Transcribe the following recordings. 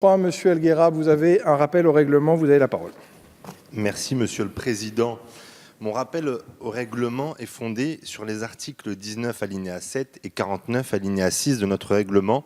Monsieur Helguera, vous avez un rappel au règlement, vous avez la parole. Merci Monsieur le Président. Mon rappel au règlement est fondé sur les articles 19 alinéa 7 et 49 alinéa 6 de notre règlement.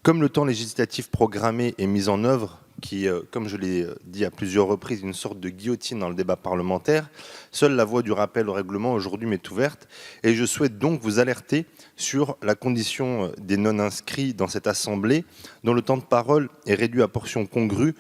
Comme le temps législatif programmé est mis en œuvre, qui, comme je l'ai dit à plusieurs reprises, une sorte de guillotine dans le débat parlementaire, seule la voie du rappel au règlement aujourd'hui m'est ouverte et je souhaite donc vous alerter sur la condition des non-inscrits dans cette Assemblée, dont le temps de parole est réduit à portion congrue.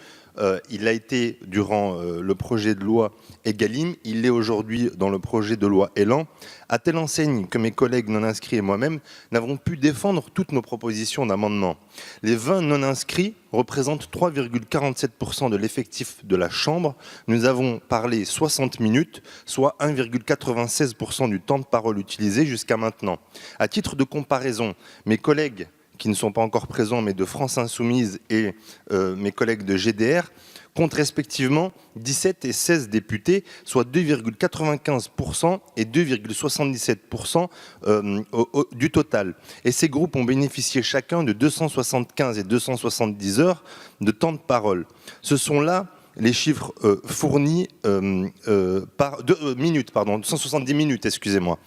Il a été durant le projet de loi Egalim, il l'est aujourd'hui dans le projet de loi Elan, à telle enseigne que mes collègues non-inscrits et moi-même n'avons pu défendre toutes nos propositions d'amendement. Les 20 non-inscrits représentent 3,47% de l'effectif de la Chambre. Nous avons parlé 60 minutes, soit 1,96% du temps de parole utilisé jusqu'à maintenant. À titre de comparaison, mes collègues qui ne sont pas encore présents, mais de France Insoumise et mes collègues de GDR, comptent respectivement 17 et 16 députés, soit 2,95% et 2,77% du total. Et ces groupes ont bénéficié chacun de 275 et 270 heures de temps de parole. Ce sont là les chiffres fournis minutes, pardon, 270 minutes, excusez-moi.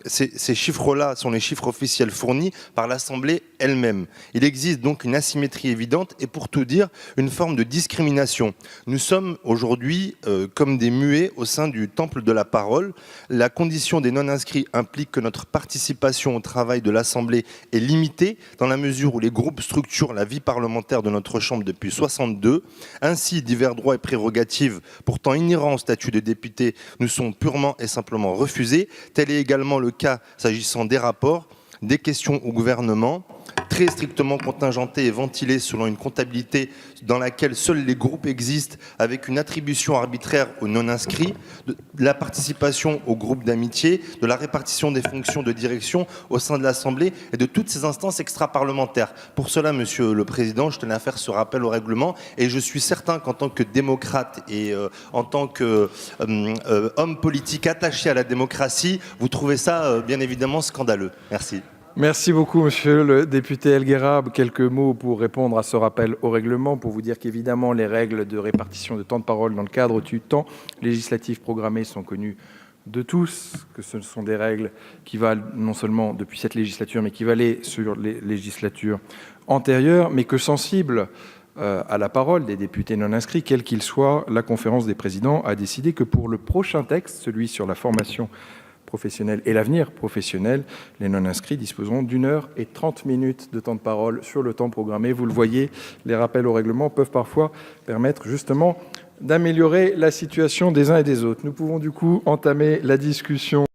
Ces chiffres-là sont les chiffres officiels fournis par l'Assemblée elle-même. Il existe donc une asymétrie évidente et pour tout dire, une forme de discrimination. Nous sommes aujourd'hui comme des muets au sein du temple de la parole. La condition des non-inscrits implique que notre participation au travail de l'Assemblée est limitée dans la mesure où les groupes structurent la vie parlementaire de notre Chambre depuis 62. Ainsi, divers droits et prérogatives pourtant inhérents au statut de député nous sont purement et simplement refusés. Tel est également le cas s'agissant des rapports, des questions au gouvernement, très strictement contingentés et ventilés selon une comptabilité dans laquelle seuls les groupes existent avec une attribution arbitraire aux non-inscrits, de la participation aux groupes d'amitié, de la répartition des fonctions de direction au sein de l'Assemblée et de toutes ces instances extra-parlementaires. Pour cela, Monsieur le Président, je tenais à faire ce rappel au règlement et je suis certain qu'en tant que démocrate et en tant qu'homme politique attaché à la démocratie, vous trouvez ça bien évidemment scandaleux. Merci. Merci beaucoup, monsieur le député Helguera. Quelques mots pour répondre à ce rappel au règlement, pour vous dire qu'évidemment, les règles de répartition de temps de parole dans le cadre du temps législatif programmé sont connues de tous, que ce sont des règles qui valent non seulement depuis cette législature, mais qui valaient sur les législatures antérieures, mais que sensible à la parole des députés non inscrits, quels qu'ils soient, la conférence des présidents a décidé que pour le prochain texte, celui sur la formation professionnelle et l'avenir professionnel, les non-inscrits disposeront d'1h30 de temps de parole sur le temps programmé. Vous le voyez, les rappels au règlement peuvent parfois permettre justement d'améliorer la situation des uns et des autres. Nous pouvons du coup entamer la discussion.